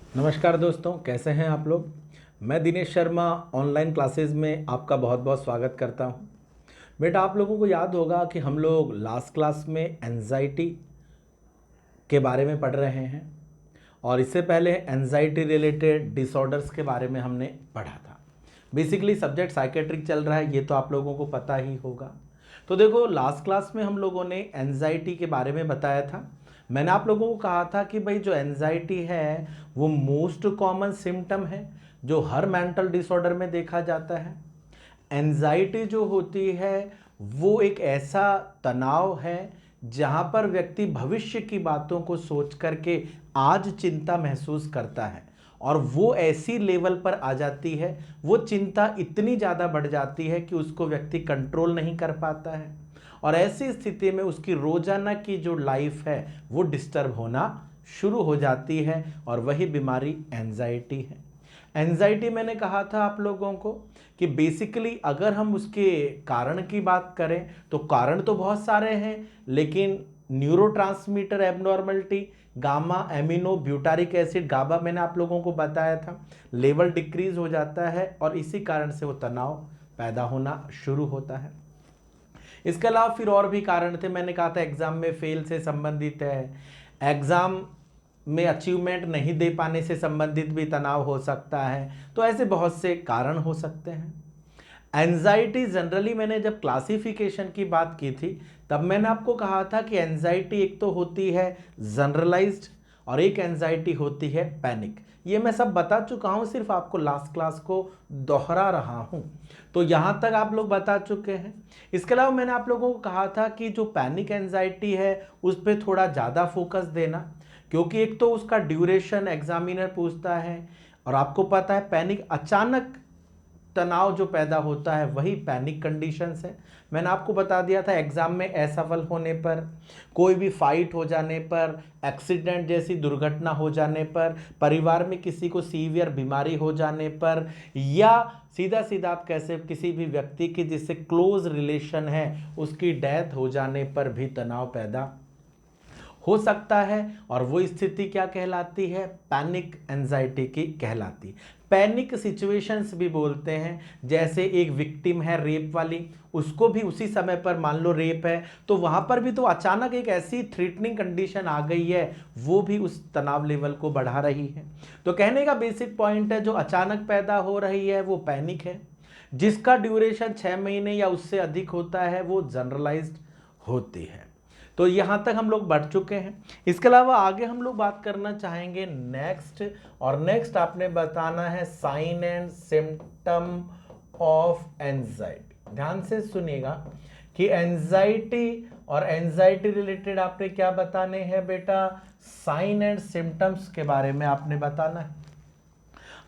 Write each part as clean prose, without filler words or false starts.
नमस्कार दोस्तों, कैसे हैं आप लोग। मैं दिनेश शर्मा ऑनलाइन क्लासेस में आपका बहुत बहुत स्वागत करता हूं। बेटा, आप लोगों को याद होगा कि हम लोग लास्ट क्लास में एंजाइटी के बारे में पढ़ रहे हैं और इससे पहले एंजाइटी रिलेटेड डिसऑर्डर्स के बारे में हमने पढ़ा था। बेसिकली सब्जेक्ट साइकेट्रिक चल रहा है, ये तो आप लोगों को पता ही होगा। तो देखो, लास्ट क्लास में हम लोगों ने एंजाइटी के बारे में बताया था। मैंने आप लोगों को कहा था कि भाई जो एंजाइटी है वो मोस्ट कॉमन सिम्टम है जो हर मेंटल डिसऑर्डर में देखा जाता है। एंजाइटी जो होती है वो एक ऐसा तनाव है जहां पर व्यक्ति भविष्य की बातों को सोच करके आज चिंता महसूस करता है और वो ऐसी लेवल पर आ जाती है, वो चिंता इतनी ज़्यादा बढ़ जाती है कि उसको व्यक्ति कंट्रोल नहीं कर पाता है और ऐसी स्थिति में उसकी रोजाना की जो लाइफ है वो डिस्टर्ब होना शुरू हो जाती है और वही बीमारी एंजाइटी है। एंजाइटी मैंने कहा था आप लोगों को कि बेसिकली अगर हम उसके कारण की बात करें तो कारण तो बहुत सारे हैं, लेकिन neurotransmitter abnormality, gamma amino butyric acid GABA मैंने आप लोगों को बताया था, लेवल डिक्रीज हो जाता है और इसी कारण से वो तनाव पैदा होना शुरू होता है। इसके अलावा फिर और भी कारण थे। मैंने कहा था एग्जाम में फेल से संबंधित है, एग्जाम में अचीवमेंट नहीं दे पाने से संबंधित भी तनाव हो सकता है। तो ऐसे बहुत से कारण हो सकते हैं। एंजाइटी जनरली मैंने जब क्लासिफिकेशन की बात की थी तब मैंने आपको कहा था कि एंजाइटी एक तो होती है जनरलाइज्ड और एक एंजाइटी होती है पैनिक। ये मैं सब बता चुका हूं, सिर्फ आपको लास्ट क्लास को दोहरा रहा हूं। तो यहां तक आप लोग बता चुके हैं। इसके अलावा मैंने आप लोगों को कहा था कि जो पैनिक एंजाइटी है उस पर थोड़ा ज़्यादा फोकस देना, क्योंकि एक तो उसका ड्यूरेशन एग्जामिनर पूछता है और आपको पता है पैनिक अचानक तनाव जो पैदा होता है वही पैनिक कंडीशंस है। मैंने आपको बता दिया था एग्जाम में असफल होने पर, कोई भी फाइट हो जाने पर, एक्सीडेंट जैसी दुर्घटना हो जाने पर, परिवार में किसी को सीवियर बीमारी हो जाने पर, या सीधा सीधा आप कैसे किसी भी व्यक्ति की जिससे क्लोज रिलेशन है उसकी डेथ हो जाने पर भी तनाव पैदा हो सकता है और वो स्थिति क्या कहलाती है, पैनिक एंजाइटी की कहलाती। पैनिक सिचुएशंस भी बोलते हैं, जैसे एक विक्टिम है रेप वाली, उसको भी उसी समय पर मान लो रेप है तो वहां पर भी तो अचानक एक ऐसी थ्रेटनिंग कंडीशन आ गई है, वो भी उस तनाव लेवल को बढ़ा रही है। तो कहने का बेसिक पॉइंट है जो अचानक पैदा हो रही है वो पैनिक है, जिसका ड्यूरेशन 6 महीने या उससे अधिक होता है वो जनरलाइज्ड होती है। तो यहां तक हम लोग बढ़ चुके हैं। इसके अलावा आगे हम लोग बात करना चाहेंगे नेक्स्ट, और नेक्स्ट आपने बताना है sign and symptom of anxiety. ध्यान से सुनिएगा कि एंजाइटी और एंजाइटी रिलेटेड आपने क्या बताने हैं बेटा, साइन एंड सिम्टम्स के बारे में आपने बताना है।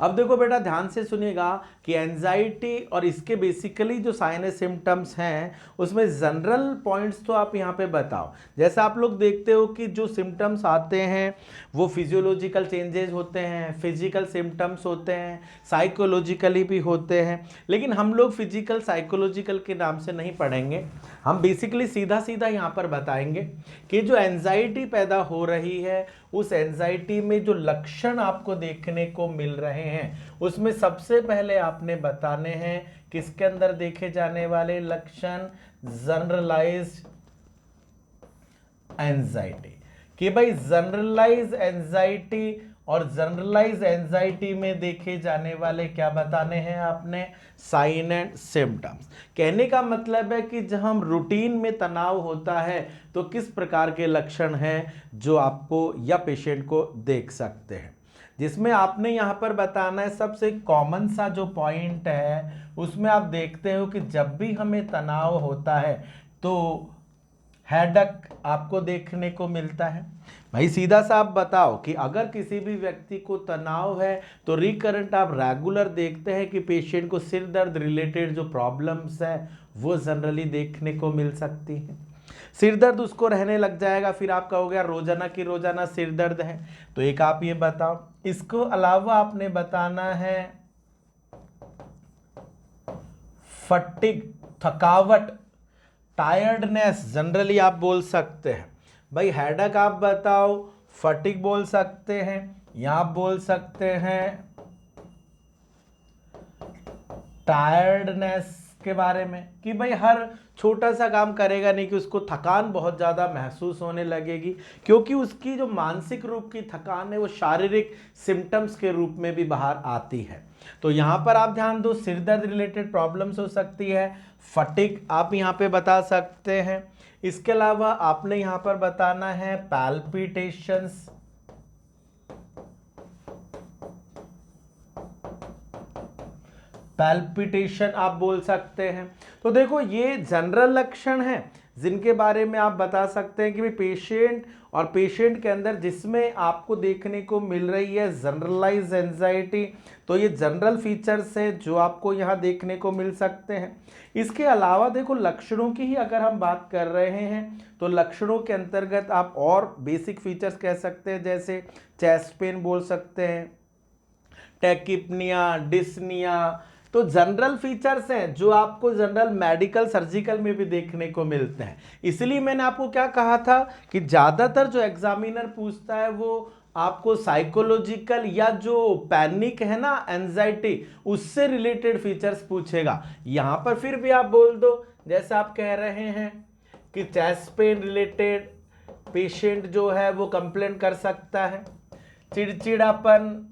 अब देखो बेटा, ध्यान से सुनिएगा कि एंजाइटी और इसके बेसिकली जो साइनस सिम्टम्स हैं उसमें जनरल पॉइंट्स तो आप यहाँ पे बताओ। जैसा आप लोग देखते हो कि जो सिम्टम्स आते हैं वो फिजियोलॉजिकल चेंजेस होते हैं, फिजिकल सिम्टम्स होते हैं, साइकोलॉजिकली भी होते हैं, लेकिन हम लोग फिजिकल साइकोलॉजिकल के नाम से नहीं पढ़ेंगे। हम बेसिकली सीधा सीधा यहाँ पर बताएंगे कि जो एंजाइटी पैदा हो रही है उस एंजाइटी में जो लक्षण आपको देखने को मिल रहे हैं उसमें सबसे पहले आपने बताने हैं किसके अंदर देखे जाने वाले लक्षण, जनरलाइज्ड एंजाइटी। कि भाई जनरलाइज एंजाइटी और जनरलाइज एंजाइटी में देखे जाने वाले क्या बताने हैं आपने, साइन एंड सिम्टम्स। कहने का मतलब है कि जब हम रूटीन में तनाव होता है तो किस प्रकार के लक्षण हैं जो आपको या पेशेंट को देख सकते हैं, जिसमें आपने यहां पर बताना है सबसे कॉमन सा जो पॉइंट है उसमें आप देखते हो कि जब भी हमें तनाव होता है तो हेडक आपको देखने को मिलता है। भाई सीधा सा आप बताओ कि अगर किसी भी व्यक्ति को तनाव है तो रिकरेंट आप रेगुलर देखते हैं कि पेशेंट को सिर दर्द रिलेटेड जो प्रॉब्लम्स है वो जनरली देखने को मिल सकती है। सिर दर्द उसको रहने लग जाएगा, फिर आप कहोगे रोजाना की रोजाना सिर दर्द है, तो एक आप ये बताओ। इसको अलावा आपने बताना है फटिग, थकावट, टायर्डनेस जनरली आप बोल सकते हैं। भाई हेडक आप बताओ, फटिग बोल सकते हैं, या आप बोल सकते हैं टायर्डनेस के बारे में, कि भाई हर छोटा सा काम करेगा नहीं कि उसको थकान बहुत ज़्यादा महसूस होने लगेगी, क्योंकि उसकी जो मानसिक रूप की थकान है वो शारीरिक सिम्टम्स के रूप में भी बाहर आती है। तो यहाँ पर आप ध्यान दो, सिर दर्द रिलेटेड प्रॉब्लम्स हो सकती है, फटिग आप यहाँ पे बता सकते हैं। इसके अलावा आपने यहाँ पर बताना है पैल्पिटेशंस, पैल्पिटेशन आप बोल सकते हैं। तो देखो ये जनरल लक्षण हैं जिनके बारे में आप बता सकते हैं कि भाई पेशेंट और पेशेंट के अंदर जिसमें आपको देखने को मिल रही है जनरलाइज एंजाइटी, तो ये जनरल फीचर्स है जो आपको यहाँ देखने को मिल सकते हैं। इसके अलावा देखो लक्षणों की ही अगर हम बात कर रहे हैं तो लक्षणों के अंतर्गत आप और बेसिक फीचर्स कह सकते हैं, जैसे चेस्ट पेन बोल सकते हैं, टैकिपनिया, डिस्निया। तो जनरल फीचर्स हैं जो आपको जनरल मेडिकल सर्जिकल में भी देखने को मिलते हैं। इसलिए मैंने आपको क्या कहा था कि ज़्यादातर जो एग्जामिनर पूछता है वो आपको साइकोलॉजिकल या जो पैनिक है ना, एंजाइटी, उससे रिलेटेड फीचर्स पूछेगा। यहाँ पर फिर भी आप बोल दो, जैसे आप कह रहे हैं कि चेस्ट पेन रिलेटेड पेशेंट जो है वो कंप्लेन कर सकता है, चिड़चिड़ापन,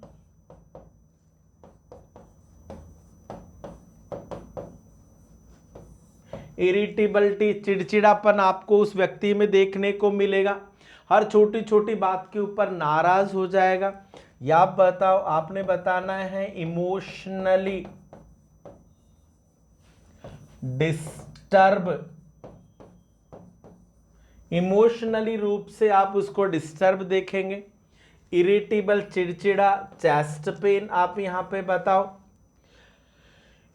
इरिटेबिलिटी, चिड़चिड़ापन आपको उस व्यक्ति में देखने को मिलेगा, हर छोटी छोटी बात के ऊपर नाराज हो जाएगा। या आप बताओ, आपने बताना है इमोशनली डिस्टर्ब, इमोशनली रूप से आप उसको डिस्टर्ब देखेंगे, इरिटेबल चिड़चिड़ा, चेस्ट पेन आप यहां पे बताओ।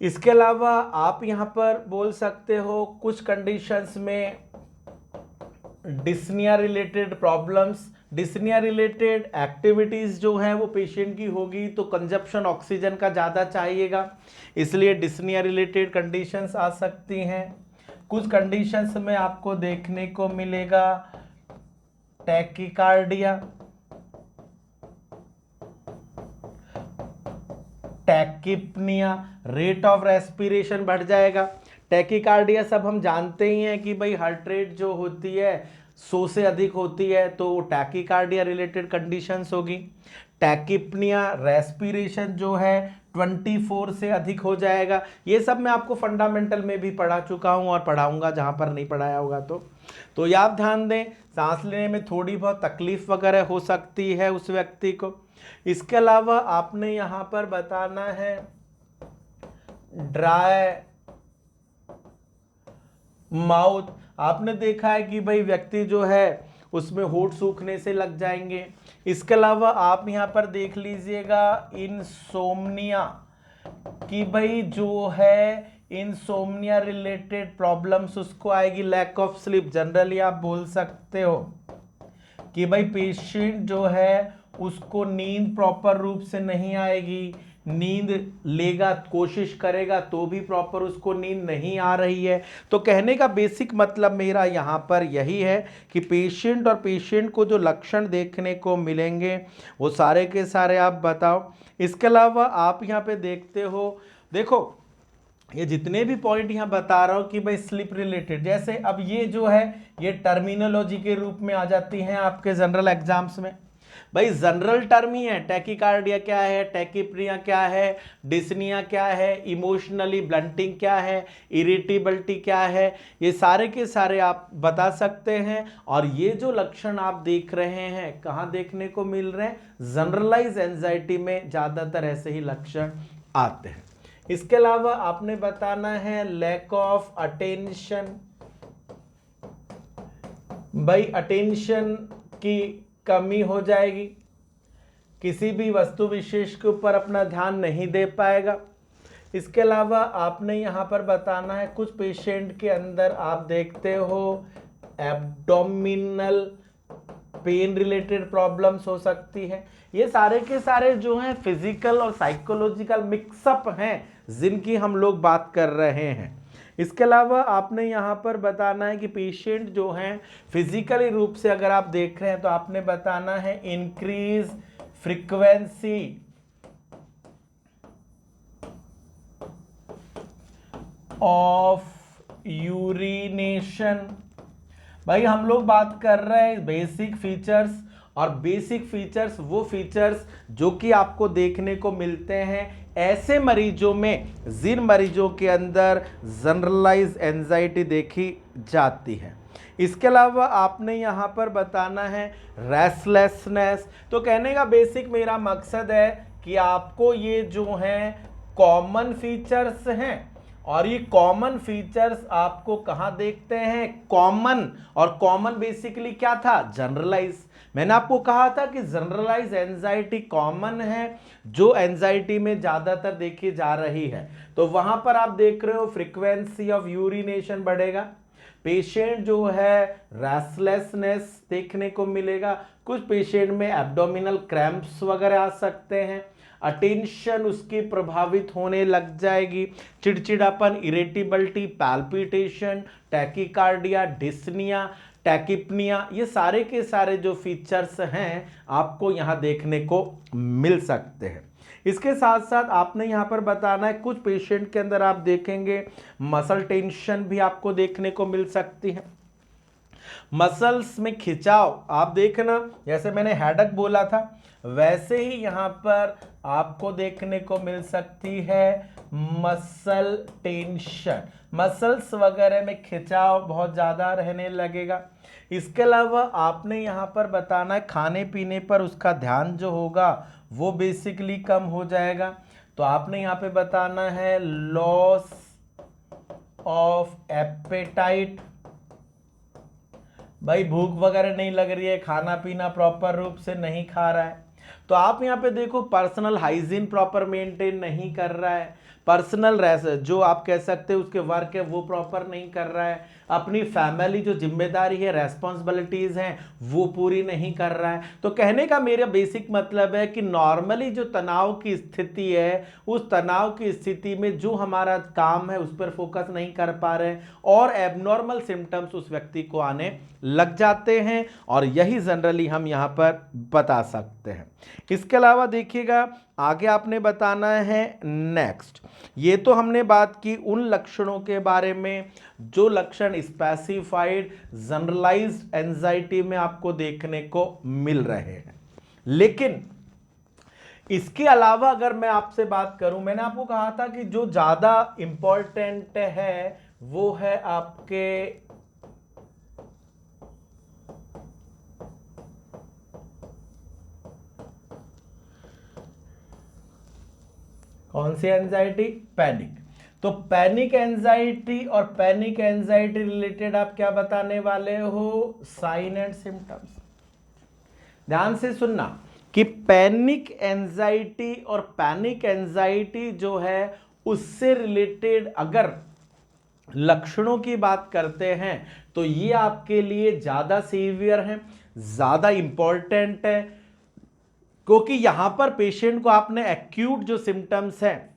इसके अलावा आप यहाँ पर बोल सकते हो कुछ कंडीशंस में dyspnoea related problems, dyspnoea related activities जो हैं वो पेशेंट की होगी तो कंजप्शन ऑक्सीजन का ज़्यादा चाहिएगा, इसलिए डिस्निया रिलेटेड कंडीशंस आ सकती हैं। कुछ कंडीशंस में आपको देखने को मिलेगा tachycardia, tachypnoea, rate of respiration बढ़ जाएगा। टैकिकार्डिया सब हम जानते ही हैं कि भाई हार्ट रेट जो होती है 100 से अधिक होती है तो टैकिकार्डिया रिलेटेड कंडीशंस होगी। टैकिपनिया, रेस्पिरेशन जो है 24 से अधिक हो जाएगा। ये सब मैं आपको फंडामेंटल में भी पढ़ा चुका हूँ और पढ़ाऊंगा जहाँ पर नहीं पढ़ाया होगा तो ये आप ध्यान दें, सांस लेने में थोड़ी बहुत तकलीफ वगैरह हो सकती है उस व्यक्ति को। इसके अलावा आपने यहाँ पर बताना है ड्राई माउथ, आपने देखा है कि भाई व्यक्ति जो है उसमें होंठ सूखने से लग जाएंगे। इसके अलावा आप यहाँ पर देख लीजिएगा इंसोम्निया, कि भाई जो है इंसोम्निया रिलेटेड प्रॉब्लम्स उसको आएगी, लैक ऑफ स्लीप। जनरली आप बोल सकते हो कि भाई पेशेंट जो है उसको नींद प्रॉपर रूप से नहीं आएगी, नींद लेगा, कोशिश करेगा तो भी प्रॉपर उसको नींद नहीं आ रही है। तो कहने का बेसिक मतलब मेरा यहाँ पर यही है कि पेशेंट और पेशेंट को जो लक्षण देखने को मिलेंगे वो सारे के सारे आप बताओ। इसके अलावा आप यहाँ पे देखते हो, देखो ये जितने भी पॉइंट यहाँ बता रहा हूँ कि भाई स्लीप रिलेटेड, जैसे अब ये जो है ये टर्मिनोलॉजी के रूप में आ जाती हैं आपके जनरल एग्जाम्स में। भाई जनरल टर्म ही है, टैकिकार्डिया क्या है, टैकिप्निया क्या है, डिस्निया क्या है, इमोशनली ब्लंटिंग क्या है, इरिटेबिलिटी क्या है, ये सारे के सारे आप बता सकते हैं। और ये जो लक्षण आप देख रहे हैं कहाँ देखने को मिल रहे हैं, जनरलाइज एंजाइटी में ज़्यादातर ऐसे ही लक्षण आते हैं। इसके अलावा आपने बताना है लैक ऑफ अटेंशन, भाई अटेंशन की कमी हो जाएगी, किसी भी वस्तु विशेष के ऊपर अपना ध्यान नहीं दे पाएगा। इसके अलावा आपने यहाँ पर बताना है कुछ पेशेंट के अंदर आप देखते हो एब्डोमिनल पेन रिलेटेड प्रॉब्लम्स हो सकती है। ये सारे के सारे जो हैं फिजिकल और साइकोलॉजिकल मिक्सअप हैं जिनकी हम लोग बात कर रहे हैं। इसके अलावा आपने यहाँ पर बताना है कि पेशेंट जो हैं फिजिकली रूप से अगर आप देख रहे हैं तो आपने बताना है इंक्रीज फ्रीक्वेंसी ऑफ यूरिनेशन। भाई हम लोग बात कर रहे हैं बेसिक फीचर्स, और बेसिक फीचर्स वो फीचर्स जो कि आपको देखने को मिलते हैं ऐसे मरीजों में जिन मरीजों के अंदर जनरलाइज एंजाइटी देखी जाती है। इसके अलावा आपने यहाँ पर बताना है रेस्टलेसनेस। तो कहने का बेसिक मेरा मकसद है कि आपको ये जो हैं कॉमन फीचर्स हैं, और ये कॉमन फीचर्स आपको कहाँ देखते हैं, कॉमन। और कॉमन बेसिकली क्या था, जनरलाइज। मैंने आपको कहा था कि जनरलाइज एंजाइटी कॉमन है, जो एंजाइटी में ज्यादातर देखी जा रही है। तो वहां पर आप देख रहे हो फ्रीक्वेंसी ऑफ यूरिनेशन बढ़ेगा, पेशेंट जो है रेस्टलेसनेस देखने को मिलेगा, कुछ पेशेंट में एब्डोमिनल क्रैम्प्स वगैरह आ सकते हैं, अटेंशन उसकी प्रभावित होने लग जाएगी, चिड़चिड़ापन, irritability, palpitation, tachycardia, dyspnoea, tachypnoea, ये सारे के सारे जो फीचर्स हैं आपको यहाँ देखने को मिल सकते हैं। इसके साथ साथ आपने यहाँ पर बताना है कुछ पेशेंट के अंदर आप देखेंगे मसल टेंशन भी आपको देखने को मिल सकती है, मसल्स में खिंचाव। आप देखना जैसे मैंने हेडेक बोला था वैसे ही यहाँ पर आपको देखने को मिल सकती है मसल टेंशन, मसल्स वगैरह में खिंचाव बहुत ज़्यादा रहने लगेगा। इसके अलावा आपने यहाँ पर बताना है खाने पीने पर उसका ध्यान जो होगा वो बेसिकली कम हो जाएगा। तो आपने यहाँ पे बताना है लॉस ऑफ एपेटाइट। भाई भूख वगैरह नहीं लग रही है, खाना पीना प्रॉपर रूप से नहीं खा रहा है, तो आप यहाँ पे देखो पर्सनल हाइजीन प्रॉपर मेंटेन नहीं कर रहा है, पर्सनल जो आप कह सकते हैं उसके वर्क है वो प्रॉपर नहीं कर रहा है, अपनी फैमिली जो जिम्मेदारी है रेस्पॉन्सिबिलिटीज हैं वो पूरी नहीं कर रहा है। तो कहने का मेरा बेसिक मतलब है कि नॉर्मली जो तनाव की स्थिति है उस तनाव की स्थिति में जो हमारा काम है उस पर फोकस नहीं कर पा रहे हैं और एबनॉर्मल सिम्टम्स उस व्यक्ति को आने लग जाते हैं, और यही जनरली हम यहाँ पर बता सकते हैं। इसके अलावा देखिएगा आगे आपने बताना है नेक्स्ट, ये तो हमने बात की उन लक्षणों के बारे में जो लक्षण स्पेसिफाइड जनरलाइज्ड एंजाइटी में आपको देखने को मिल रहे हैं। लेकिन इसके अलावा अगर मैं आपसे बात करूं, मैंने आपको कहा था कि जो ज्यादा इंपॉर्टेंट है वो है आपके कौन सी एंजाइटी, पैनिक। तो पैनिक एंजाइटी और पैनिक एंजाइटी रिलेटेड आप क्या बताने वाले हो, साइन एंड सिम्टम्स। ध्यान से सुनना कि पैनिक एंजाइटी और पैनिक एंजाइटी जो है उससे रिलेटेड अगर लक्षणों की बात करते हैं तो ये आपके लिए ज्यादा सीवियर है, ज्यादा इंपॉर्टेंट है, क्योंकि यहां पर पेशेंट को आपने एक्यूट जो सिम्टम्स हैं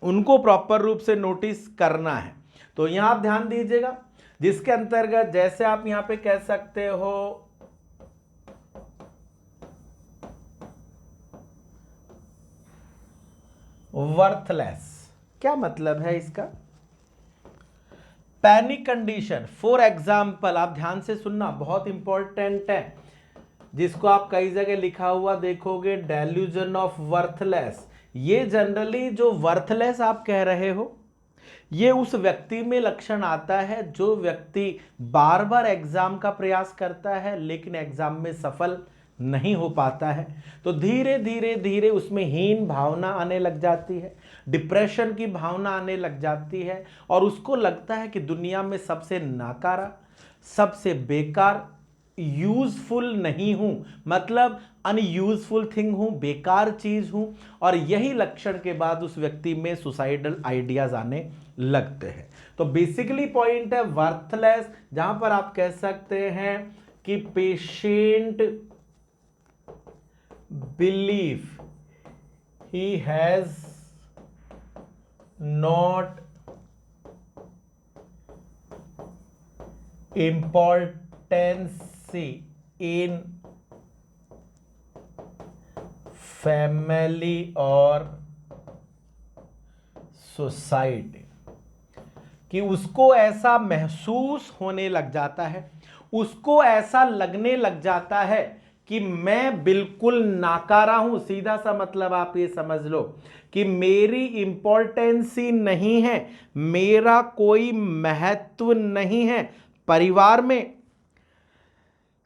उनको प्रॉपर रूप से नोटिस करना है। तो यहां आप ध्यान दीजिएगा, जिसके अंतर्गत जैसे आप यहां पे कह सकते हो वर्थलेस। क्या मतलब है इसका, पैनिक कंडीशन। फॉर एग्जाम्पल आप ध्यान से सुनना, बहुत इंपॉर्टेंट है, जिसको आप कई जगह लिखा हुआ देखोगे डेल्यूजन ऑफ वर्थलेस। ये जनरली जो वर्थलेस आप कह रहे हो ये उस व्यक्ति में लक्षण आता है जो व्यक्ति बार बार एग्जाम का प्रयास करता है लेकिन एग्जाम में सफल नहीं हो पाता है। तो धीरे धीरे धीरे उसमें हीन भावना आने लग जाती है, डिप्रेशन की भावना आने लग जाती है, और उसको लगता है कि दुनिया में सबसे नाकारा, सबसे बेकार, यूजफुल नहीं हूं, मतलब अनयूजफुल थिंग हूं, बेकार चीज हूं, और यही लक्षण के बाद उस व्यक्ति में सुसाइडल आइडियाज आने लगते हैं। तो बेसिकली पॉइंट है वर्थलेस, जहां पर आप कह सकते हैं कि patient believe he has not importance in family और सोसाइटी, कि उसको ऐसा महसूस होने लग जाता है, उसको ऐसा लगने लग जाता है कि मैं बिल्कुल नाकारा हूं। सीधा सा मतलब आप ये समझ लो कि मेरी इंपॉर्टेंस ही नहीं है, मेरा कोई महत्व नहीं है परिवार में,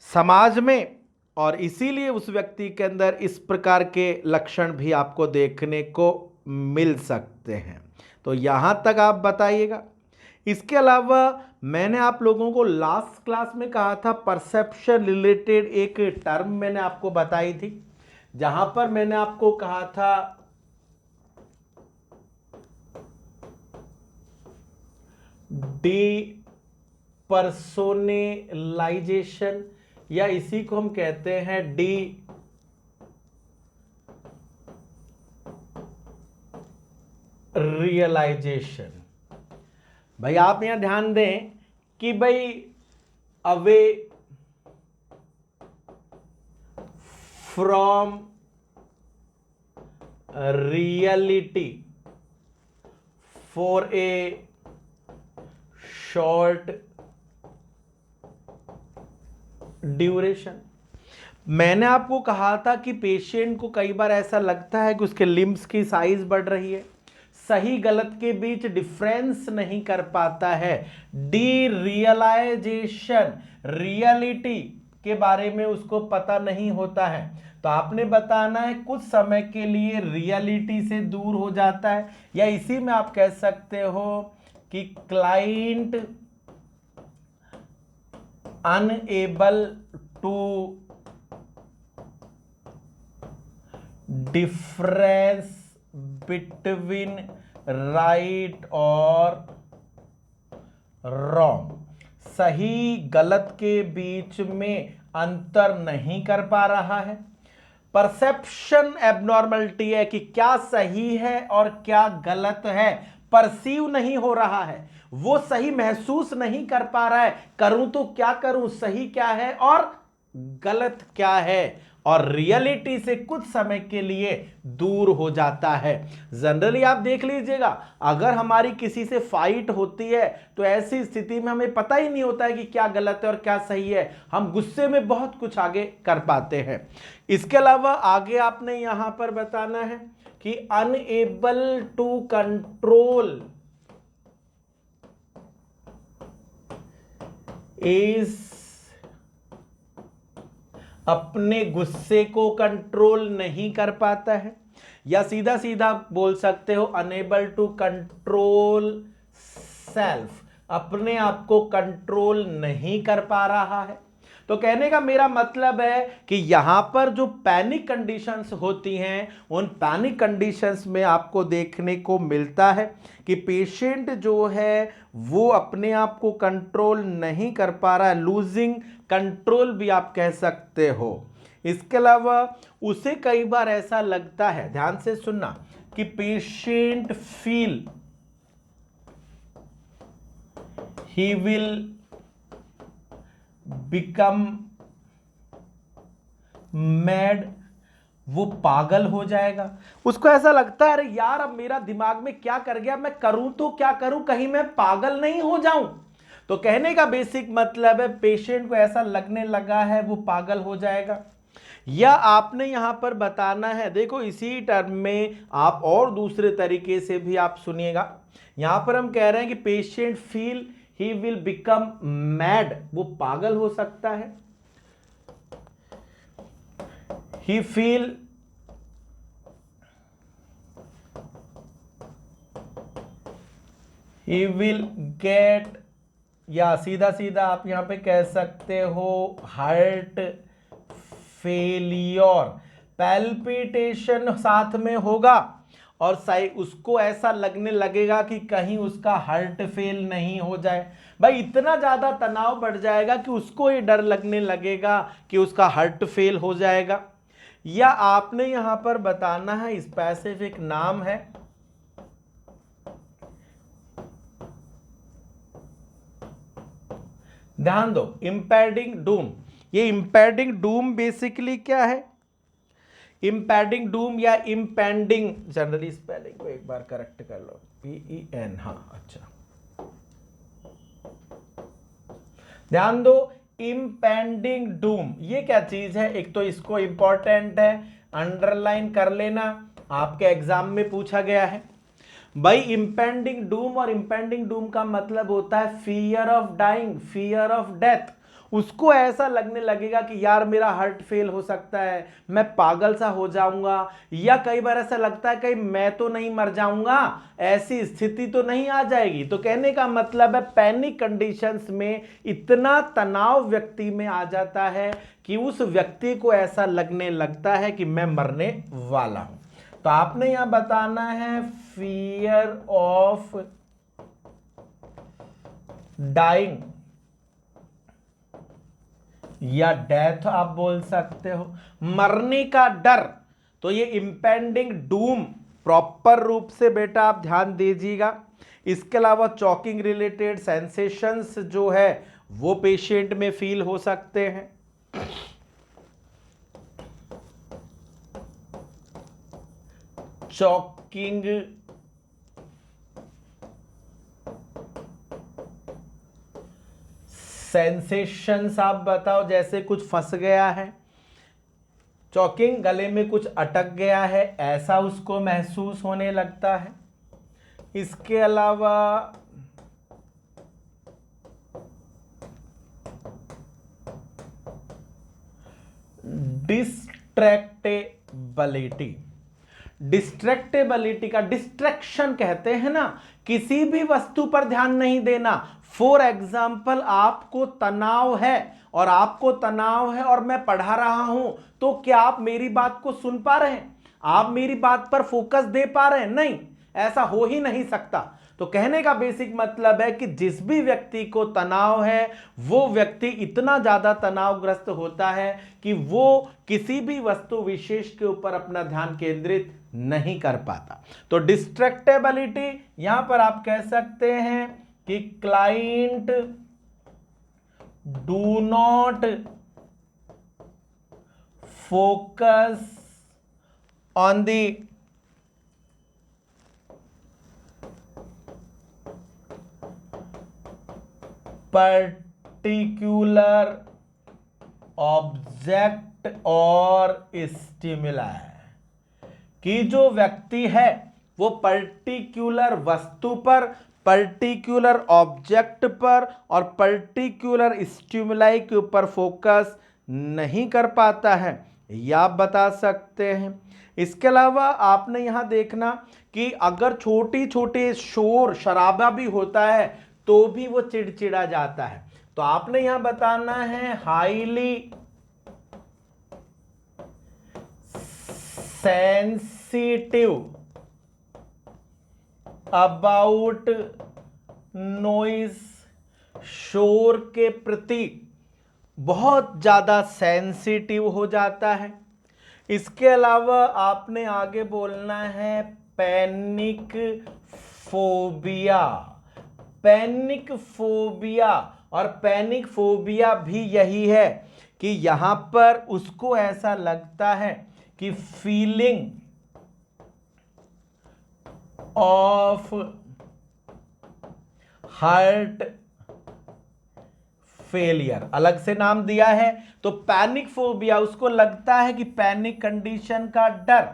समाज में, और इसीलिए उस व्यक्ति के अंदर इस प्रकार के लक्षण भी आपको देखने को मिल सकते हैं। तो यहां तक आप बताइएगा। इसके अलावा मैंने आप लोगों को लास्ट क्लास में कहा था, परसेप्शन रिलेटेड एक टर्म मैंने आपको बताई थी, जहां पर मैंने आपको कहा था डीपर्सोनलाइजेशन, या इसी को हम कहते हैं डी रियलाइजेशन। भाई आप यहां ध्यान दें कि भाई away from reality for a short duration. मैंने आपको कहा था कि पेशेंट को कई बार ऐसा लगता है कि उसके लिम्स की साइज बढ़ रही है, सही गलत के बीच डिफरेंस नहीं कर पाता है। डी रियलाइजेशन, रियलिटी के बारे में उसको पता नहीं होता है। तो आपने बताना है कुछ समय के लिए रियलिटी से दूर हो जाता है, या इसी में आप कह सकते हो कि client unable to difference between right और रॉन्ग, सही गलत के बीच में अंतर नहीं कर पा रहा है। परसेप्शन एबनॉर्मलिटी है कि क्या सही है और क्या गलत है, परसीव नहीं हो रहा है, वो सही महसूस नहीं कर पा रहा है, करूं तो क्या करूं, सही क्या है और गलत क्या है, और रियलिटी से कुछ समय के लिए दूर हो जाता है। जनरली आप देख लीजिएगा, अगर हमारी किसी से फाइट होती है तो ऐसी स्थिति में हमें पता ही नहीं होता है कि क्या गलत है और क्या सही है, हम गुस्से में बहुत कुछ आगे कर पाते हैं। इसके अलावा आगे आपने यहां पर बताना है कि अनएबल टू कंट्रोल इज, अपने गुस्से को कंट्रोल नहीं कर पाता है, या सीधा सीधा बोल सकते हो अनेबल टू कंट्रोल सेल्फ, अपने आप को कंट्रोल नहीं कर पा रहा है। तो कहने का मेरा मतलब है कि यहां पर जो पैनिक कंडीशंस होती हैं, उन पैनिक कंडीशंस में आपको देखने को मिलता है कि पेशेंट जो है वो अपने आप को कंट्रोल नहीं कर पा रहा है, लूजिंग कंट्रोल भी आप कह सकते हो। इसके अलावा उसे कई बार ऐसा लगता है, ध्यान से सुनना, कि patient feel he will become mad, वो पागल हो जाएगा। उसको ऐसा लगता है अरे यार अब मेरा दिमाग में क्या कर गया, मैं करूं तो क्या करूं, कहीं मैं पागल नहीं हो जाऊं। तो कहने का बेसिक मतलब है पेशेंट को ऐसा लगने लगा है वो पागल हो जाएगा। या आपने यहां पर बताना है, देखो इसी टर्म में आप और दूसरे तरीके से भी आप सुनिएगा। यहां पर हम कह रहे हैं कि patient feel he will become mad, वो पागल हो सकता है। ही फील ही विल गेट, या सीधा सीधा आप यहां पे कह सकते हो हार्ट फेलियर, पैल्पिटेशन साथ में होगा, और उसको ऐसा लगने लगेगा कि कहीं उसका हार्ट फेल नहीं हो जाए। भाई इतना ज्यादा तनाव बढ़ जाएगा कि उसको ये डर लगने लगेगा कि उसका हार्ट फेल हो जाएगा। या आपने यहां पर बताना है, स्पेसिफिक नाम है, ध्यान दो, इंपैडिंग डूम। ये इंपैडिंग डूम बेसिकली क्या है इम्पैडिंग डूम या इम्पेंडिंग, जनरली स्पेलिंग को एक बार करेक्ट कर लो, PEN, हाँ अच्छा ध्यान दो। इम्पेंडिंग डूम ये क्या चीज है, एक तो इसको इंपॉर्टेंट है, अंडरलाइन कर लेना, आपके एग्जाम में पूछा गया है भाई। इम्पेंडिंग डूम, और इम्पेंडिंग डूम का मतलब होता है fear of dying, fear of death. उसको ऐसा लगने लगेगा कि यार मेरा हार्ट फेल हो सकता है, मैं पागल सा हो जाऊंगा, या कई बार ऐसा लगता है कहीं मैं तो नहीं मर जाऊंगा, ऐसी स्थिति तो नहीं आ जाएगी। तो कहने का मतलब है पैनिक कंडीशंस में इतना तनाव व्यक्ति में आ जाता है कि उस व्यक्ति को ऐसा लगने लगता है कि मैं मरने वाला हूं। तो आपने यहां बताना है फियर ऑफ डाइंग या डेथ आप बोल सकते हो, मरने का डर। तो ये इंपेंडिंग डूम प्रॉपर रूप से बेटा आप ध्यान दीजिएगा। इसके अलावा चॉकिंग रिलेटेड सेंसेशंस जो है वो पेशेंट में फील हो सकते हैं। चॉकिंग सेंसेशंस आप बताओ, जैसे कुछ फंस गया है, चॉकिंग गले में कुछ अटक गया है, ऐसा उसको महसूस होने लगता है। इसके अलावा डिस्ट्रैक्टेबिलिटी, डिस्ट्रैक्टेबिलिटी का डिस्ट्रैक्शन कहते हैं ना, किसी भी वस्तु पर ध्यान नहीं देना। फॉर एग्जाम्पल आपको तनाव है, और आपको तनाव है और मैं पढ़ा रहा हूं, तो क्या आप मेरी बात को सुन पा रहे हैं, आप मेरी बात पर फोकस दे पा रहे हैं? नहीं, ऐसा हो ही नहीं सकता। तो कहने का बेसिक मतलब है कि जिस भी व्यक्ति को तनाव है वो व्यक्ति इतना ज्यादा तनावग्रस्त होता है कि वो किसी भी वस्तु विशेष के ऊपर अपना ध्यान केंद्रित नहीं कर पाता। तो डिस्ट्रैक्टेबिलिटी यहां पर आप कह सकते हैं कि client do not focus on the particular object और स्टिमुलाई, कि जो व्यक्ति है वो पर्टिकुलर वस्तु पर, पर्टिकुलर ऑब्जेक्ट पर और पर्टिकुलर स्टिमुलाई के ऊपर फोकस नहीं कर पाता है, यह आप बता सकते हैं। इसके अलावा आपने यहां देखना कि अगर छोटी छोटे शोर शराबा भी होता है तो भी वो चिड़चिड़ा जाता है। तो आपने यहां बताना है हाईली सेंसिटिव अबाउट नॉइज, शोर के प्रति बहुत ज्यादा सेंसिटिव हो जाता है। इसके अलावा आपने आगे बोलना है पैनिक फोबिया, पैनिक फोबिया, और पैनिक फोबिया भी यही है कि यहां पर उसको ऐसा लगता है कि फीलिंग ऑफ हार्ट फेलियर, अलग से नाम दिया है। तो पैनिक फोबिया उसको लगता है कि पैनिक कंडीशन का डर,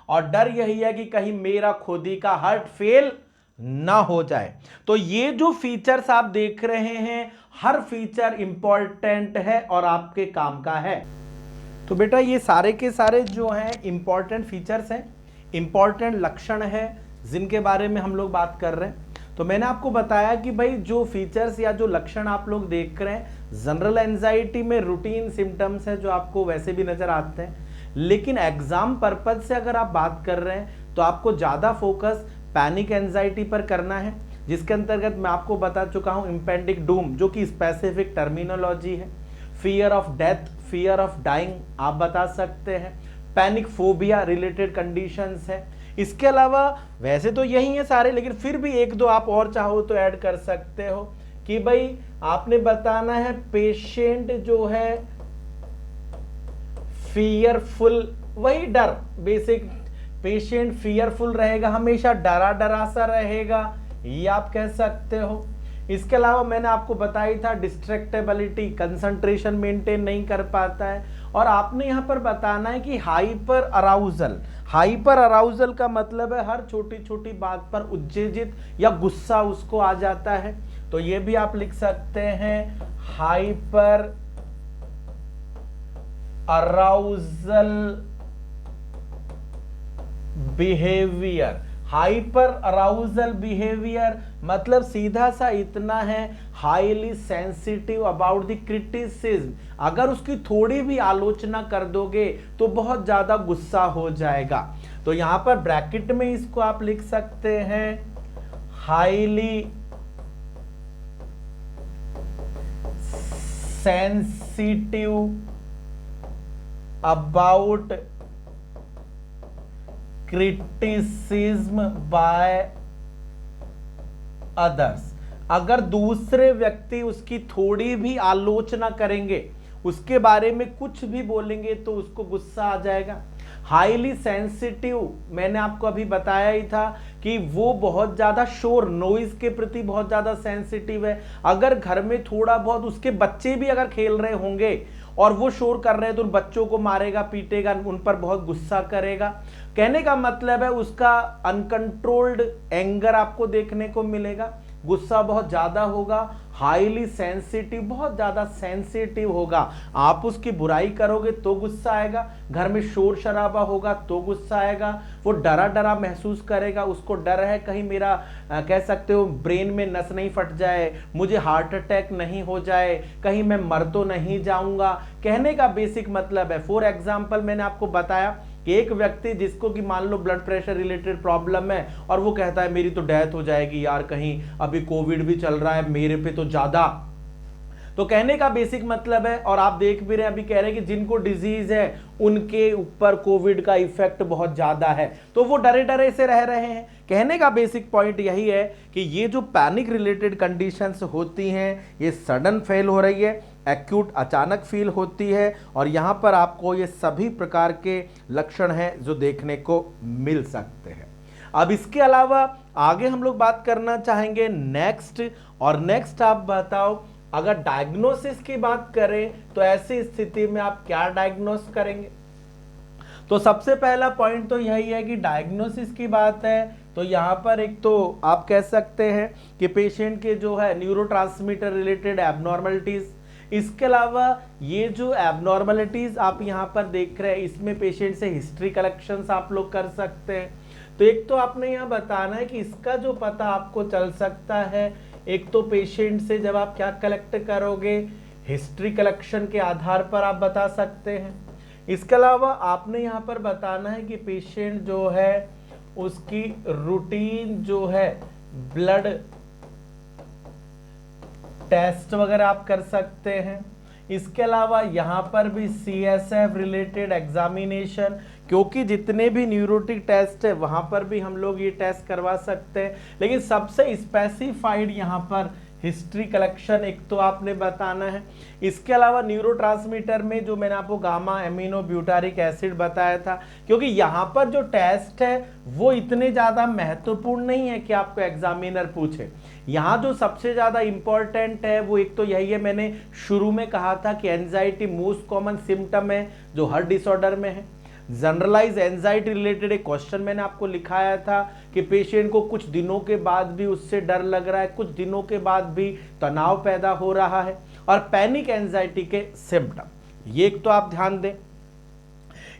और डर यही है कि कहीं मेरा खुद ही का हार्ट फेल ना हो जाए। तो ये जो फीचर्स आप देख रहे हैं, हर फीचर इंपॉर्टेंट है और आपके काम का है। तो बेटा ये सारे के सारे जो हैं इंपॉर्टेंट फीचर्स हैं, इंपॉर्टेंट लक्षण है जिनके बारे में हम लोग बात कर रहे हैं। तो मैंने आपको बताया कि भाई जो फीचर्स या जो लक्षण आप लोग देख रहे हैं, जनरल एंजाइटी में रूटीन सिम्टम्स है जो आपको वैसे भी नजर आते हैं, लेकिन एग्जाम पर्पज से अगर आप बात कर रहे हैं तो आपको ज़्यादा फोकस पैनिक एंजाइटी पर करना है, जिसके अंतर्गत मैं आपको बता चुका हूं इम्पेंडिंग डूम जो कि स्पेसिफिक टर्मिनोलॉजी है, fear of death, fear of dying आप बता सकते हैं, पैनिक फोबिया रिलेटेड कंडीशंस है। इसके अलावा वैसे तो यही है सारे, लेकिन फिर भी एक दो आप और चाहो तो ऐड कर सकते हो कि भाई आपने बताना है पेशेंट जो है फियरफुल वही डर, बेसिक पेशेंट फियरफुल रहेगा, हमेशा डरा डरा सा रहेगा, ये आप कह सकते हो। इसके अलावा मैंने आपको बताई था डिस्ट्रैक्टेबिलिटी, कंसंट्रेशन मेंटेन नहीं कर पाता है। और आपने यहाँ पर बताना है कि हाइपर अराउजल, हाइपर अराउजल का मतलब है हर छोटी छोटी बात पर उत्तेजित या गुस्सा उसको आ जाता है। तो ये भी आप लिख सकते हैं hyper arousal behaviour. Hyper arousal behaviour मतलब सीधा सा इतना है, highly sensitive about the criticism. अगर उसकी थोड़ी भी आलोचना कर दोगे तो बहुत ज्यादा गुस्सा हो जाएगा। तो यहां पर ब्रैकेट में इसको आप लिख सकते हैं highly sensitive about criticism by others. अगर दूसरे व्यक्ति उसकी थोड़ी भी आलोचना करेंगे, उसके बारे में कुछ भी बोलेंगे तो उसको गुस्सा आ जाएगा। हाईली सेंसिटिव मैंने आपको अभी बताया ही था कि वो बहुत ज्यादा शोर, नॉइज के प्रति बहुत ज्यादा सेंसिटिव है। अगर घर में थोड़ा बहुत उसके बच्चे भी अगर खेल रहे होंगे और वो शोर कर रहे हैं तो उन बच्चों को मारेगा, पीटेगा, उन पर बहुत गुस्सा करेगा। कहने का मतलब है उसका अनकंट्रोल्ड एंगर आपको देखने को मिलेगा, गुस्सा बहुत ज्यादा होगा, हाईली सेंसिटिव, बहुत ज्यादा सेंसिटिव होगा। आप उसकी बुराई करोगे तो गुस्सा आएगा, घर में शोर शराबा होगा तो गुस्सा आएगा, वो डरा डरा महसूस करेगा, उसको डर है कहीं मेरा कह सकते हो ब्रेन में नस नहीं फट जाए, मुझे हार्ट अटैक नहीं हो जाए, कहीं मैं मर तो नहीं जाऊंगा। कहने का बेसिक मतलब है, फॉर एग्जाम्पल मैंने आपको बताया कि एक व्यक्ति जिसको कि मान low blood pressure related problem है और वो कहता है मेरी तो डेथ हो जाएगी यार, कहीं अभी कोविड भी चल रहा है मेरे पे तो ज्यादा। तो कहने का बेसिक मतलब है, और आप देख भी रहे हैं अभी कह रहे हैं कि जिनको डिजीज है उनके ऊपर कोविड का इफेक्ट बहुत ज्यादा है, तो वो डरे डरे से रह रहे हैं। कहने का बेसिक पॉइंट यही है कि ये जो पैनिक रिलेटेड कंडीशंस होती हैं ये सडन फेल हो रही है, एक्यूट अचानक फील होती है, और यहां पर आपको ये सभी प्रकार के लक्षण हैं जो देखने को मिल सकते हैं। अब इसके अलावा आगे हम लोग बात करना चाहेंगे नेक्स्ट, और नेक्स्ट आप बताओ अगर डायग्नोसिस की बात करें तो ऐसी स्थिति में आप क्या डायग्नोस करेंगे। तो सबसे पहला पॉइंट तो यही है कि डायग्नोसिस की बात है तो यहां पर एक तो आप कह सकते हैं कि पेशेंट के जो है न्यूरोट्रांसमीटर रिलेटेड एबनॉर्मलिटीज, इसके अलावा ये जो एबनॉर्मलिटीज आप यहां पर देख रहे हैं इसमें पेशेंट से हिस्ट्री कलेक्शंस आप लोग कर सकते हैं। तो एक तो आपने यहां बताना है कि इसका जो पता आपको चल सकता है, एक तो पेशेंट से जब आप क्या कलेक्ट करोगे, हिस्ट्री कलेक्शन के आधार पर आप बता सकते हैं। इसके अलावा आपने यहां पर बताना है कि पेशेंट जो है उसकी रूटीन जो है ब्लड टेस्ट वगैरह आप कर सकते हैं। इसके अलावा यहां पर भी CSF रिलेटेड एग्जामिनेशन, क्योंकि जितने भी न्यूरोटिक टेस्ट है वहां पर भी हम लोग ये टेस्ट करवा सकते हैं, लेकिन सबसे स्पेसिफाइड यहां पर हिस्ट्री कलेक्शन एक तो आपने बताना है। इसके अलावा न्यूरोट्रांसमीटर में जो मैंने आपको गामा एमिनो ब्यूटारिक एसिड बताया था, क्योंकि यहाँ पर जो टेस्ट है वो इतने ज़्यादा महत्वपूर्ण नहीं है कि आपको एग्जामिनर पूछे। यहाँ जो सबसे ज़्यादा इंपॉर्टेंट है वो एक तो यही है, मैंने शुरू में कहा था कि एंजाइटी मोस्ट कॉमन सिम्टम है जो हर डिसऑर्डर में है। जनरलाइज एंजाइटी रिलेटेड एक क्वेश्चन मैंने आपको लिखाया था कि पेशेंट को कुछ दिनों के बाद भी उससे डर लग रहा है, कुछ दिनों के बाद भी तनाव पैदा हो रहा है, और पैनिक एंजाइटी के सिम्टम, ये एक तो आप ध्यान दें।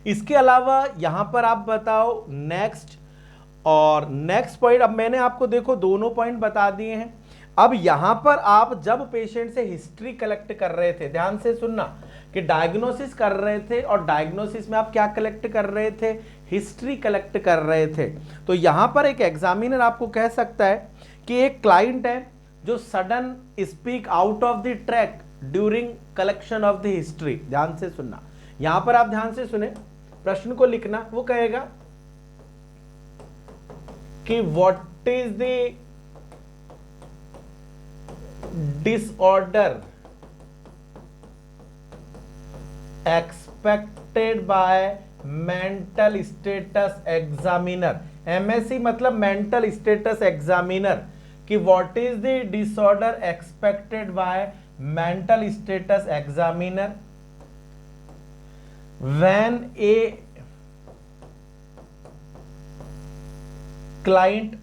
इसके अलावा यहां पर आप बताओ नेक्स्ट, और नेक्स्ट पॉइंट, अब मैंने आपको देखो दोनों पॉइंट बता दिए हैं। अब यहां पर आप जब पेशेंट से हिस्ट्री कलेक्ट कर रहे थे, ध्यान से सुनना, कि डायग्नोसिस कर रहे थे और डायग्नोसिस में आप क्या कलेक्ट कर रहे थे, हिस्ट्री कलेक्ट कर रहे थे। तो यहां पर एक एग्जामिनर आपको कह सकता है कि एक क्लाइंट है जो sudden speak out of the track during collection of the history. ध्यान से सुनना, यहां पर आप ध्यान से सुने, प्रश्न को लिखना। वो कहेगा कि what is the disorder expected bye mental status examiner. MSE मतलब मेंटल स्टेटस एग्जामिनर कि what is the disorder expected bye mental status examiner when a client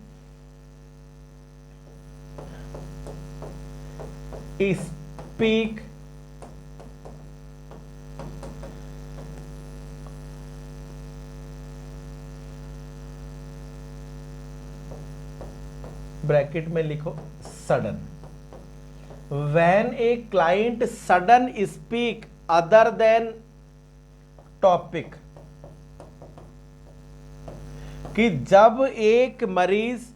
speak bracket में लिखो sudden. When a client sudden speak other than topic, कि जब एक मरीज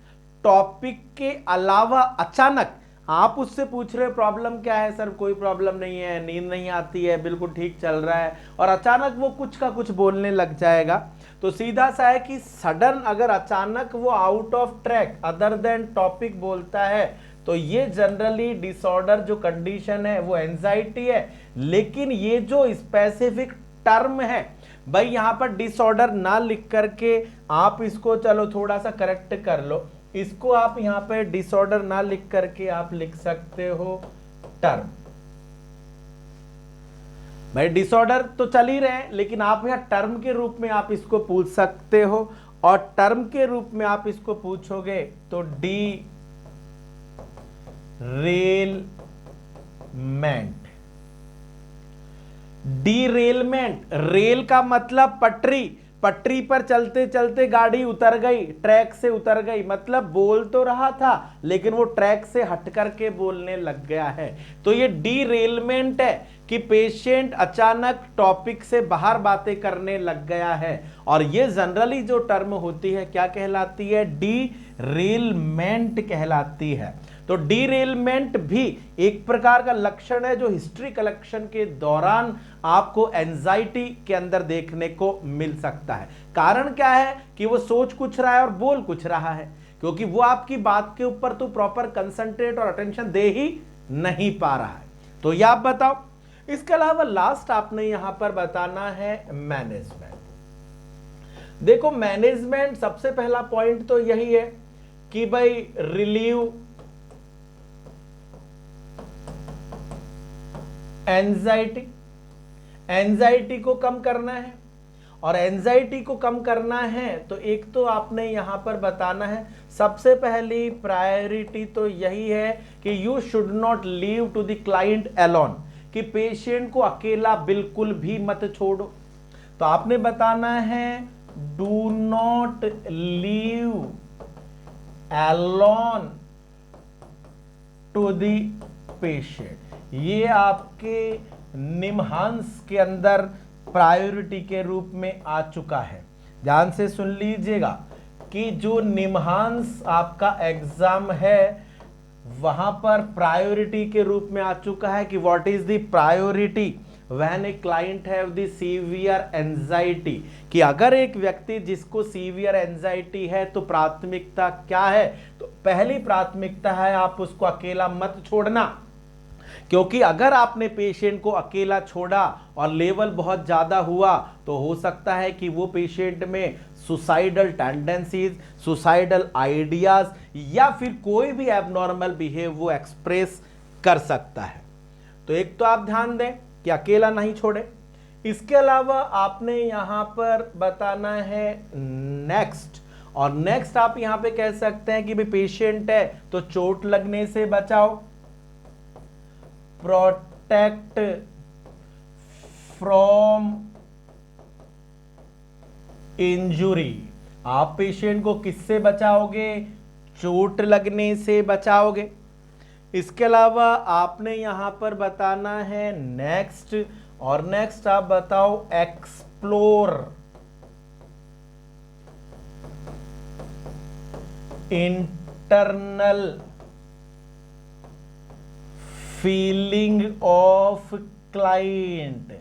topic के अलावा अचानक, आप उससे पूछ रहे हो प्रॉब्लम क्या है, सर कोई प्रॉब्लम नहीं है, नींद नहीं आती है, बिल्कुल ठीक चल रहा है, और अचानक वो कुछ का कुछ बोलने लग जाएगा, तो सीधा सा है कि सडन अगर अचानक वो out of track other than topic बोलता है तो ये जनरली डिसऑर्डर जो कंडीशन है वो एंजाइटी है। लेकिन ये जो स्पेसिफिक टर्म है भाई, यहां पर डिसऑर्डर ना लिख करके आप इसको चलो थोड़ा सा करेक्ट कर लो, इसको आप यहां पे डिसऑर्डर ना लिख करके आप लिख सकते हो टर्म। भाई डिसऑर्डर तो चल ही रहे हैं, लेकिन आप यहां टर्म के रूप में आप इसको पूछ सकते हो, और टर्म के रूप में आप इसको पूछोगे तो डी रेलमेंट। डीरेलमेंट, रेल का मतलब पटरी, पटरी पर चलते चलते गाड़ी उतर गई, ट्रैक से उतर गई, मतलब बोल तो रहा था लेकिन वो ट्रैक से हट करके बोलने लग गया है। तो ये डीरेलमेंट है कि पेशेंट अचानक टॉपिक से बाहर बातें करने लग गया है, और ये जनरली जो टर्म होती है क्या कहलाती है, डीरेलमेंट कहलाती है। तो डीरेलमेंट भी एक प्रकार का लक्षण है जो हिस्ट्री कलेक्शन के दौरान आपको एंजाइटी के अंदर देखने को मिल सकता है। कारण क्या है कि वो सोच कुछ रहा है और बोल कुछ रहा है, क्योंकि वो आपकी बात के ऊपर तो प्रॉपर कंसंट्रेट और अटेंशन दे ही नहीं पा रहा है। तो ये आप बताओ। इसके अलावा लास्ट आपने यहां पर बताना है मैनेजमेंट। देखो मैनेजमेंट सबसे पहला पॉइंट तो यही है कि भाई रिलीव एंजाइटी, एंजाइटी को कम करना है, और एंजाइटी को कम करना है तो एक तो आपने यहां पर बताना है सबसे पहली प्रायोरिटी तो यही है कि you should not leave to the client alone, कि पेशेंट को अकेला बिल्कुल भी मत छोड़ो। तो आपने बताना है do not leave alone to the patient. ये आपके निम्हांस के अंदर प्रायोरिटी के रूप में आ चुका है। ध्यान से सुन लीजिएगा कि जो निम्हांस आपका एग्जाम है वहां पर प्रायोरिटी के रूप में आ चुका है कि what is the priority when a client have the severe anxiety, कि अगर एक व्यक्ति जिसको सीवियर एंजाइटी है तो प्राथमिकता क्या है, तो पहली प्राथमिकता है आप उसको अकेला मत छोड़ना, क्योंकि अगर आपने पेशेंट को अकेला छोड़ा और लेवल बहुत ज्यादा हुआ तो हो सकता है कि वो पेशेंट में सुसाइडल टेंडेंसीज, सुसाइडल आइडियाज या फिर कोई भी एबनॉर्मल बिहेव वो एक्सप्रेस कर सकता है। तो एक तो आप ध्यान दें कि अकेला नहीं छोड़े। इसके अलावा आपने यहां पर बताना है नेक्स्ट, और नेक्स्ट आप यहां पे कह सकते हैं कि भाई पेशेंट है तो चोट लगने से बचाओ, प्रोटेक्ट फ्रॉम इंजुरी। आप पेशेंट को किससे बचाओगे, चोट लगने से बचाओगे। इसके अलावा आपने यहां पर बताना है नेक्स्ट, और नेक्स्ट आप बताओ explore internal feeling of client,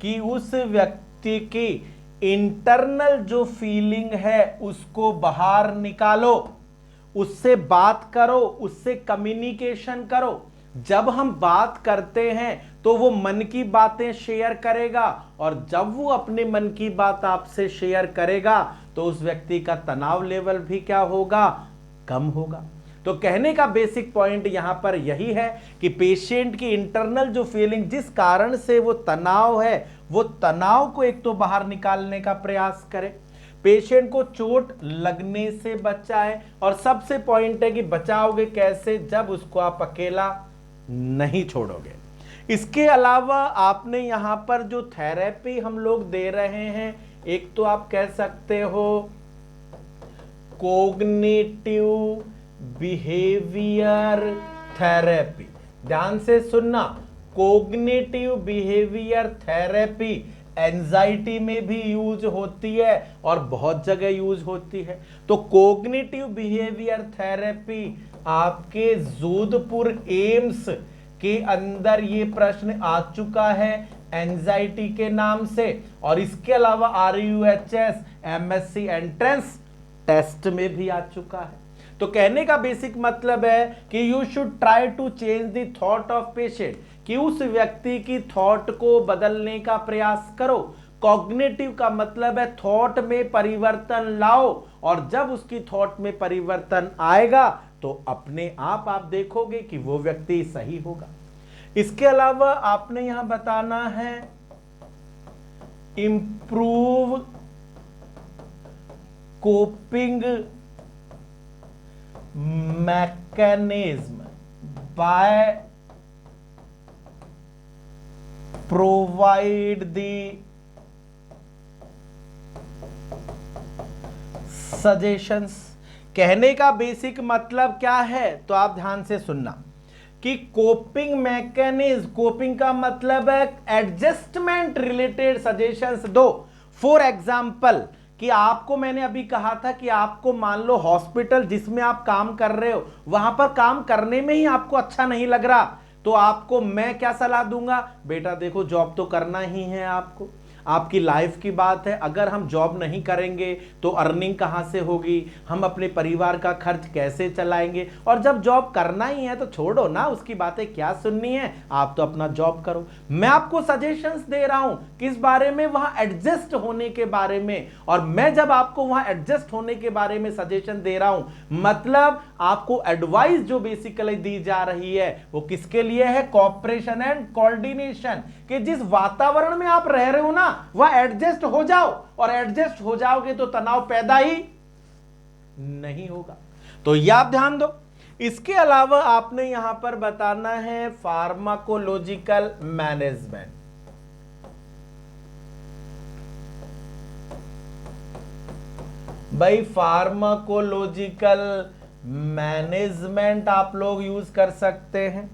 कि उस व्यक्ति की इंटरनल जो फीलिंग है उसको बाहर निकालो, उससे बात करो, उससे कम्युनिकेशन करो। जब हम बात करते हैं तो वो मन की बातें शेयर करेगा, और जब वो अपने मन की बात आपसे शेयर करेगा तो उस व्यक्ति का तनाव लेवल भी क्या होगा, कम होगा। तो कहने का बेसिक पॉइंट यहां पर यही है कि पेशेंट की इंटरनल जो फीलिंग, जिस कारण से वो तनाव है, वो तनाव को एक तो बाहर निकालने का प्रयास करें, पेशेंट को चोट लगने से बचाएं, और सबसे पॉइंट है कि बचाओगे कैसे, जब उसको आप अकेला नहीं छोड़ोगे। इसके अलावा आपने यहां पर जो थेरेपी हम लोग दे रहे हैं, एक तो आप कह सकते हो कोग्निटिव बिहेवियर थेरेपी। ध्यान से सुनना, कोग्निटिव बिहेवियर थेरेपी एंजाइटी में भी यूज होती है और बहुत जगह यूज होती है। तो कोग्निटिव बिहेवियर थेरेपी आपके जोधपुर एम्स के अंदर ये प्रश्न आ चुका है एंजाइटी के नाम से, और इसके अलावा RUHS MSc एंट्रेंस टेस्ट में भी आ चुका है। तो कहने का बेसिक मतलब है कि you should try to change the thought of patient, कि उस व्यक्ति की थॉट को बदलने का प्रयास करो। कॉग्निटिव का मतलब है थॉट में परिवर्तन लाओ, और जब उसकी थॉट में परिवर्तन आएगा तो अपने आप देखोगे कि वो व्यक्ति सही होगा। इसके अलावा आपने यहां बताना है improve coping mechanism bye provide the suggestions. कहने का बेसिक मतलब क्या है, तो आप ध्यान से सुनना कि कोपिंग मैकेनिज्म, कोपिंग का मतलब है एडजस्टमेंट रिलेटेड सजेशंस दो। फॉर एग्जाम्पल, कि आपको मैंने अभी कहा था कि आपको मान लो हॉस्पिटल जिसमें आप काम कर रहे हो, वहां पर काम करने में ही आपको अच्छा नहीं लग रहा, तो आपको मैं क्या सलाह दूंगा, बेटा देखो जॉब तो करना ही है आपको, आपकी लाइफ की बात है, अगर हम जॉब नहीं करेंगे तो अर्निंग कहां से होगी, हम अपने परिवार का खर्च कैसे चलाएंगे, और जब जॉब करना ही है तो छोड़ो ना, उसकी बातें क्या सुननी है, आप तो अपना जॉब करो। मैं आपको सजेशंस दे रहा हूं किस बारे में, वहां एडजस्ट होने के बारे में। और मैं जब आपको वहां एडजस्ट होने के बारे में सजेशन दे रहा हूं, मतलब आपको एडवाइस जो बेसिकली दी जा रही है वो किसके लिए है, कॉपरेशन एंड कोऑर्डिनेशन, कि जिस वातावरण में आप रह रहे हो ना वह एडजस्ट हो जाओ, और एडजस्ट हो जाओगे तो तनाव पैदा ही नहीं होगा। तो यह आप ध्यान दो। इसके अलावा आपने यहां पर बताना है फार्माकोलॉजिकल मैनेजमेंट। भाई फार्माकोलॉजिकल मैनेजमेंट आप लोग यूज कर सकते हैं,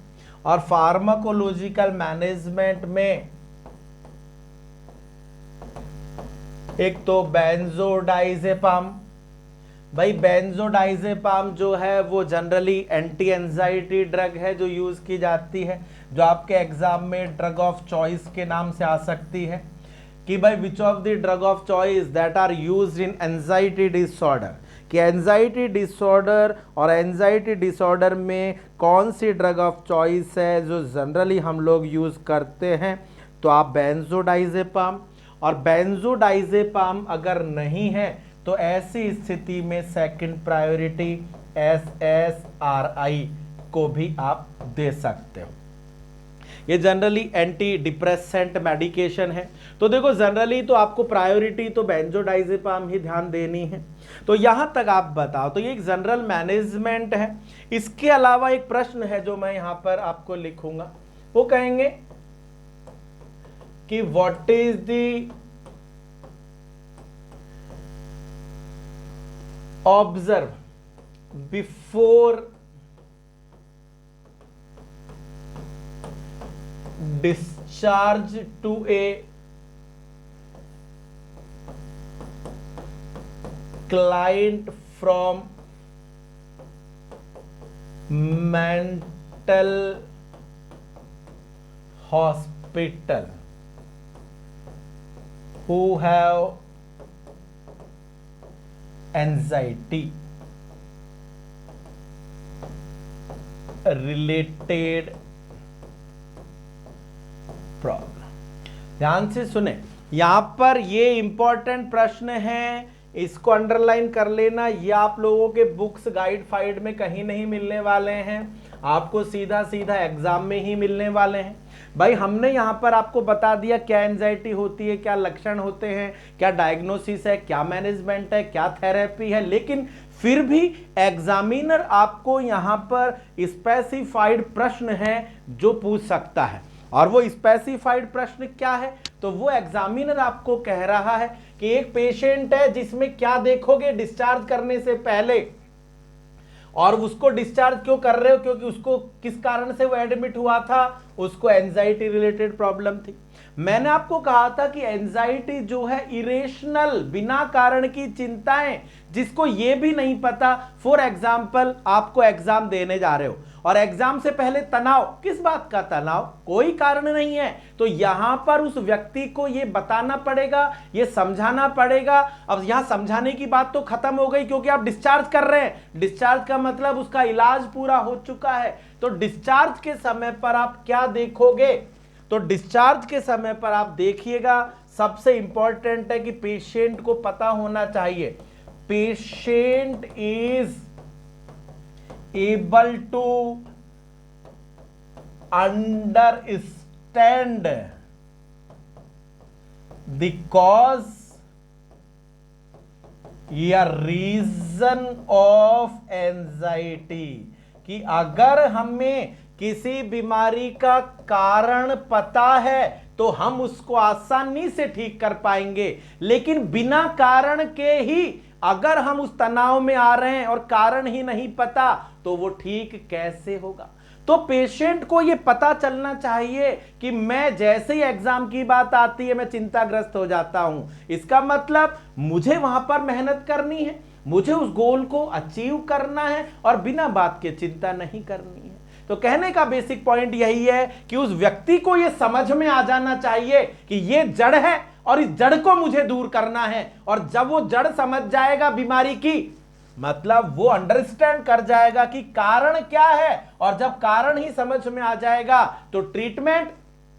और फार्माकोलॉजिकल मैनेजमेंट में एक तो बेंजोडाइजेपाम। भाई बेंजोडाइजेपाम जो है वो जनरली एंटी एंजाइटी ड्रग है जो यूज की जाती है, जो आपके एग्जाम में ड्रग ऑफ चॉइस के नाम से आ सकती है, कि भाई which of the drug of choice that are used in anxiety disorder, कि एंजाइटी डिसऑर्डर और एंजाइटी डिसऑर्डर में कौन सी ड्रग ऑफ चॉइस है जो जनरली हम लोग यूज करते हैं, तो आप बेंजोडाइजेपाम। और बेंजोडाइजेपाम अगर नहीं है तो ऐसी स्थिति में सेकंड प्रायोरिटी SSRI को भी आप दे सकते हो। ये जनरली एंटी डिप्रेसेंट मेडिकेशन है। तो देखो जनरली तो आपको प्रायोरिटी तो बेंजोडाइजेपाम ही ध्यान देनी है। तो यहां तक आप बताओ, तो ये एक जनरल मैनेजमेंट है। इसके अलावा एक प्रश्न है जो मैं यहां पर आपको लिखूंगा, वो कहेंगे कि what is the observe before discharge to a client from mental hospital who have anxiety related problem. ध्यान से सुने, यहां पर ये इंपॉर्टेंट प्रश्न है, इसको अंडरलाइन कर लेना। ये आप लोगों के बुक्स गाइड फाइड में कहीं नहीं मिलने वाले हैं, आपको सीधा सीधा एग्जाम में ही मिलने वाले हैं। भाई हमने यहां पर आपको बता दिया क्या एंजाइटी होती है, क्या लक्षण होते हैं, क्या डायग्नोसिस है, क्या मैनेजमेंट है, क्या थेरेपी है, लेकिन फिर भी एग्जामिनर आपको यहां पर स्पेसिफाइड प्रश्न है जो पूछ सकता है। और वो स्पेसिफाइड प्रश्न क्या है? तो वो एग्जामिनर आपको कह रहा है कि एक पेशेंट है जिसमें क्या देखोगे डिस्चार्ज करने से पहले, और उसको डिस्चार्ज क्यों कर रहे हो? क्योंकि उसको किस कारण से वो एडमिट हुआ था, उसको एंजाइटी रिलेटेड प्रॉब्लम थी। मैंने आपको कहा था कि एंजाइटी जो है इरेशनल, बिना कारण की चिंताएं, जिसको ये भी नहीं पता। फॉर एग्जाम्पल आपको एग्जाम देने जा रहे हो और एग्जाम से पहले तनाव, किस बात का तनाव? कोई कारण नहीं है। तो यहां पर उस व्यक्ति को यह बताना पड़ेगा, यह समझाना पड़ेगा। अब यहां समझाने की बात तो खत्म हो गई क्योंकि आप डिस्चार्ज कर रहे हैं। डिस्चार्ज का मतलब उसका इलाज पूरा हो चुका है। तो डिस्चार्ज के समय पर आप क्या देखोगे? तो डिस्चार्ज के समय पर आप देखिएगा, सबसे इंपॉर्टेंट है कि पेशेंट को पता होना चाहिए, patient is able to understand the cause या रीजन ऑफ एंजाइटी। कि अगर हमें किसी बीमारी का कारण पता है तो हम उसको आसानी से ठीक कर पाएंगे, लेकिन बिना कारण के ही अगर हम उस तनाव में आ रहे हैं और कारण ही नहीं पता तो वो ठीक कैसे होगा? तो पेशेंट को ये पता चलना चाहिए कि मैं जैसे ही एग्जाम की बात आती है मैं चिंताग्रस्त हो जाता हूं, इसका मतलब मुझे वहां पर मेहनत करनी है, मुझे उस गोल को अचीव करना है और बिना बात के चिंता नहीं करनी है। तो कहने का बेसिक पॉइंट यही है कि उस व्यक्ति को यह समझ में आ जाना चाहिए कि यह जड़ है और इस जड़ को मुझे दूर करना है। और जब वो जड़ समझ जाएगा बीमारी की, मतलब वो अंडरस्टैंड कर जाएगा कि कारण क्या है, और जब कारण ही समझ में आ जाएगा तो ट्रीटमेंट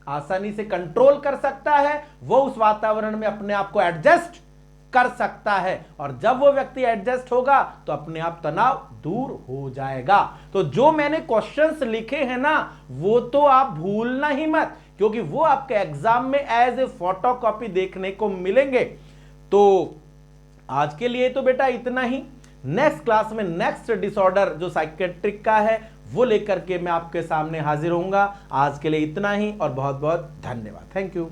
आसानी से कंट्रोल कर सकता है, वो उस वातावरण में अपने आप को एडजस्ट कर सकता है। और जब वो व्यक्ति एडजस्ट होगा तो अपने आप तनाव दूर हो जाएगा। तो जो मैंने क्वेश्चंस लिखे हैं ना, वो तो आप भूलना ही मत, क्योंकि वो आपके एग्जाम में एज ए फोटोकॉपी देखने को मिलेंगे। तो आज के लिए तो बेटा इतना ही। नेक्स्ट क्लास में नेक्स्ट डिसऑर्डर जो साइकेट्रिक का है वो लेकर के मैं आपके सामने हाजिर होऊंगा। आज के लिए इतना ही और बहुत बहुत धन्यवाद। Thank you.